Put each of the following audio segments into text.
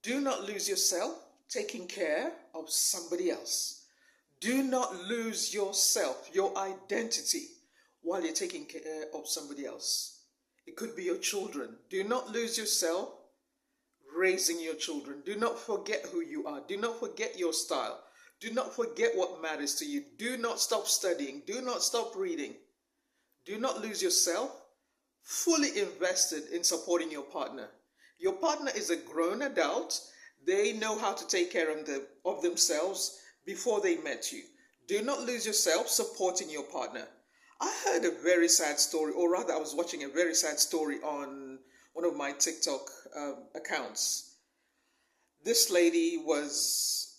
Do not lose yourself taking care of somebody else. Do not lose yourself, your identity, while you're taking care of somebody else. It could be your children. Do not lose yourself raising your children. Do not forget who you are. Do not forget your style. Do not forget what matters to you. Do not stop studying. Do not stop reading. Do not lose yourself fully invested in supporting your partner. Your partner is a grown adult. They know how to take care of themselves before they met you. Do not lose yourself supporting your partner. I heard a very sad story, or rather, I was watching a very sad story on one of my TikTok accounts. This lady was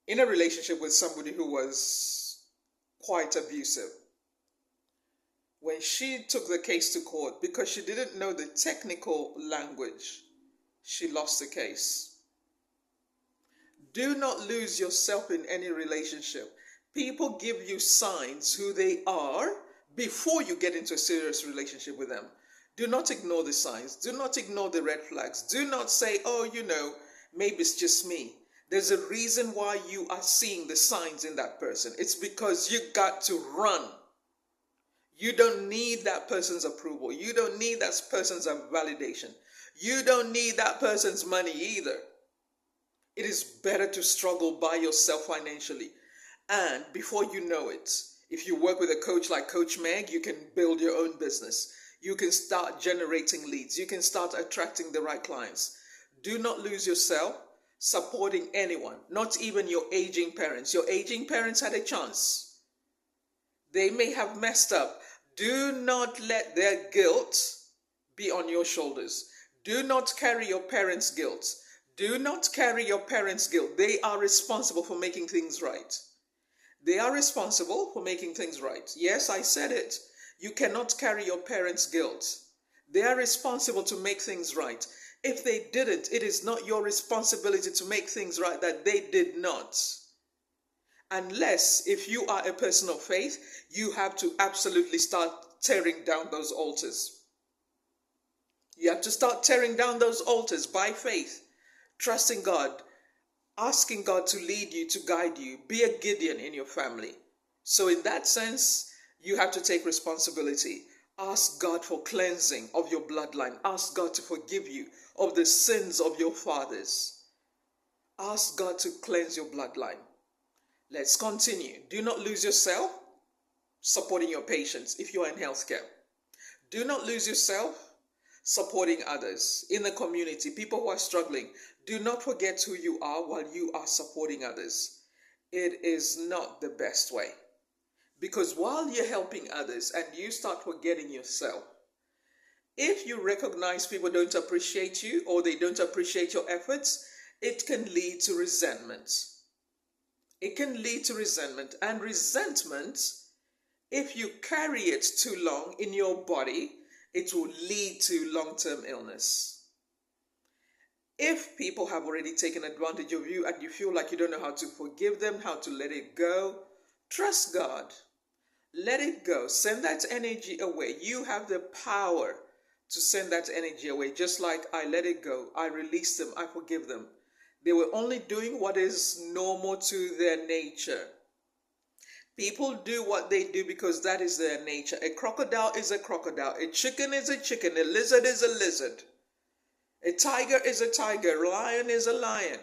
in a relationship with somebody who was quite abusive. When she took the case to court, because she didn't know the technical language, she lost the case. Do not lose yourself in any relationship. People give you signs who they are before you get into a serious relationship with them. Do not ignore the signs. Do not ignore the red flags. Do not say, oh, maybe it's just me. There's a reason why you are seeing the signs in that person. It's because you got to run. You don't need that person's approval. You don't need that person's validation. You don't need that person's money either. It is better to struggle by yourself financially. And before you know it, if you work with a coach like Coach Meg, you can build your own business. You can start generating leads. You can start attracting the right clients. Do not lose yourself supporting anyone, not even your aging parents. Your aging parents had a chance. They may have messed up. Do not let their guilt be on your shoulders. Do not carry your parents' guilt. Do not carry your parents' guilt. They are responsible for making things right. They are responsible for making things right. Yes, I said it. You cannot carry your parents' guilt. They are responsible to make things right. If they didn't, it is not your responsibility to make things right that they did not. Unless, if you are a person of faith, you have to absolutely start tearing down those altars. You have to start tearing down those altars by faith, trusting God, asking God to lead you, to guide you. Be a Gideon in your family. So in that sense, you have to take responsibility. Ask God for cleansing of your bloodline. Ask God to forgive you of the sins of your fathers. Ask God to cleanse your bloodline. Let's continue. Do not lose yourself supporting your patients if you are in healthcare. Do not lose yourself supporting others in the community, people who are struggling. Do not forget who you are while you are supporting others. It is not the best way. Because while you're helping others and you start forgetting yourself, if you recognize people don't appreciate you or they don't appreciate your efforts, it can lead to resentment. It can lead to resentment. And resentment, if you carry it too long in your body, it will lead to long-term illness. If people have already taken advantage of you and you feel like you don't know how to forgive them, how to let it go, trust God. Let it go. Send that energy away. You have the power to send that energy away. Just like I let it go. I release them. I forgive them. They were only doing what is normal to their nature. People do what they do because that is their nature. A crocodile is a crocodile. A chicken is a chicken. A lizard is a lizard. A tiger is a tiger. A lion is a lion.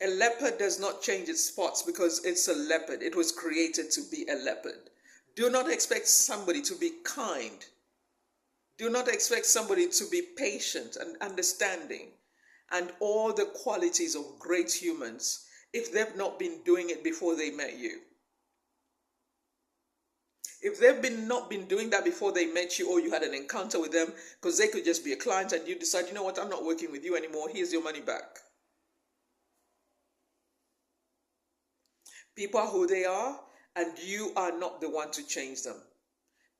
A leopard does not change its spots because it's a leopard. It was created to be a leopard. Do not expect somebody to be kind. Do not expect somebody to be patient and understanding and all the qualities of great humans if they've not been doing it before they met you. If they've not been doing that before they met you or you had an encounter with them, because they could just be a client and you decide, you know what, I'm not working with you anymore. Here's your money back. People are who they are, and you are not the one to change them.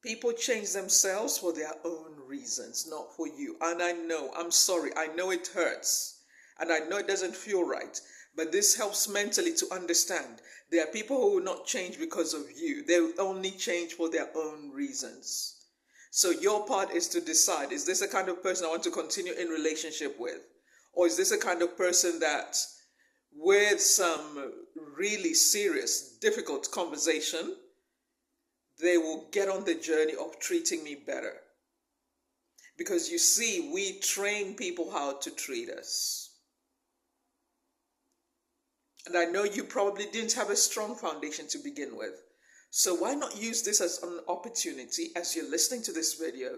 People change themselves for their own reasons, not for you. And I know, I'm sorry, I know it hurts. And I know it doesn't feel right. But this helps mentally to understand. There are people who will not change because of you. They will only change for their own reasons. So your part is to decide, is this the kind of person I want to continue in relationship with? Or is this a kind of person that with some really serious, difficult conversation, they will get on the journey of treating me better? Because you see, we train people how to treat us. And I know you probably didn't have a strong foundation to begin with. So why not use this as an opportunity as you're listening to this video?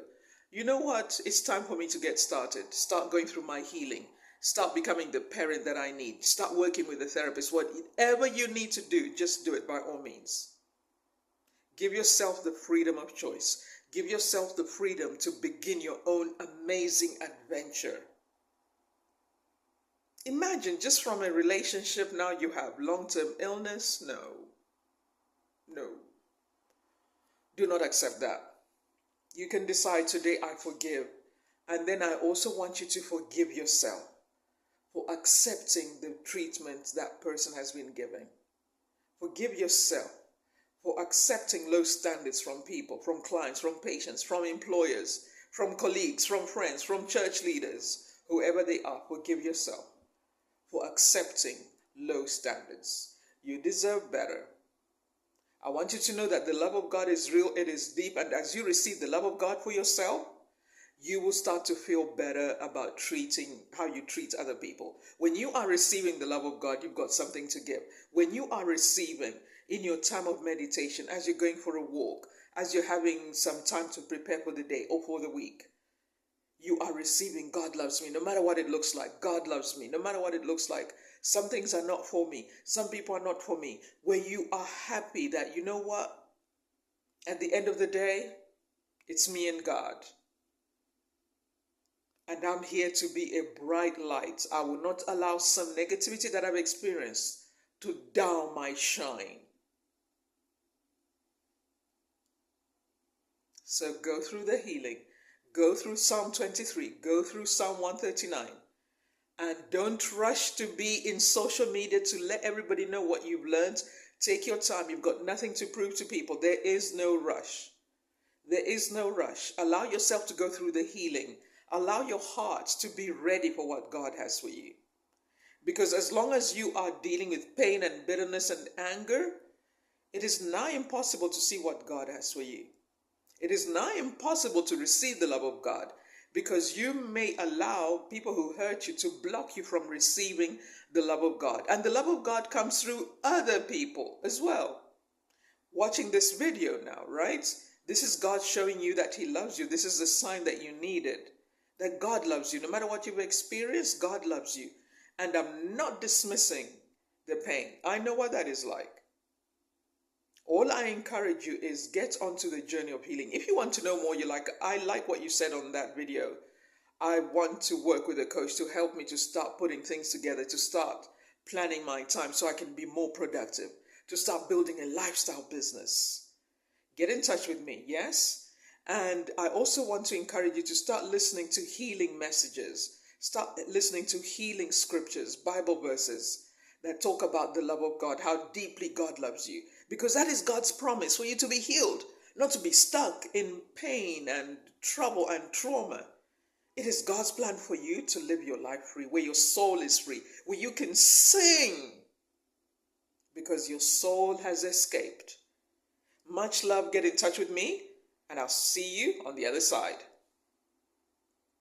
You know what? It's time for me to get started. Start going through my healing. Start becoming the parent that I need. Start working with a therapist. Whatever you need to do, just do it by all means. Give yourself the freedom of choice. Give yourself the freedom to begin your own amazing adventure. Imagine just from a relationship now you have long-term illness. No. Do not accept that. You can decide today, I forgive. And then I also want you to forgive yourself for accepting the treatment that person has been given. Forgive yourself for accepting low standards from people, from clients, from patients, from employers, from colleagues, from friends, from church leaders, whoever they are. Forgive yourself for accepting low standards. You deserve better. I want you to know that the love of God is real, it is deep, and as you receive the love of God for yourself, you will start to feel better about how you treat other people. When you are receiving the love of God, you've got something to give. When you are receiving in your time of meditation, as you're going for a walk, as you're having some time to prepare for the day or for the week, you are receiving, God loves me, no matter what it looks like. God loves me, no matter what it looks like. Some things are not for me. Some people are not for me. Where you are happy that, you know what? At the end of the day, it's me and God. And I'm here to be a bright light. I will not allow some negativity that I've experienced to dull my shine. So go through the healing. Go through Psalm 23. Go through Psalm 139. And don't rush to be in social media to let everybody know what you've learned. Take your time. You've got nothing to prove to people. There is no rush. There is no rush. Allow yourself to go through the healing. Allow your heart to be ready for what God has for you. Because as long as you are dealing with pain and bitterness and anger, it is nigh impossible to see what God has for you. It is nigh impossible to receive the love of God, because you may allow people who hurt you to block you from receiving the love of God. And the love of God comes through other people as well. Watching this video now, right? This is God showing you that He loves you. This is the sign that you needed, that God loves you. No matter what you've experienced, God loves you. And I'm not dismissing the pain. I know what that is like. All I encourage you is get onto the journey of healing. If you want to know more, I like what you said on that video. I want to work with a coach to help me to start putting things together, to start planning my time so I can be more productive, to start building a lifestyle business. Get in touch with me, yes? And I also want to encourage you to start listening to healing messages. Start listening to healing scriptures, Bible verses that talk about the love of God, how deeply God loves you. Because that is God's promise for you to be healed, not to be stuck in pain and trouble and trauma. It is God's plan for you to live your life free, where your soul is free, where you can sing because your soul has escaped. Much love. Get in touch with me, and I'll see you on the other side.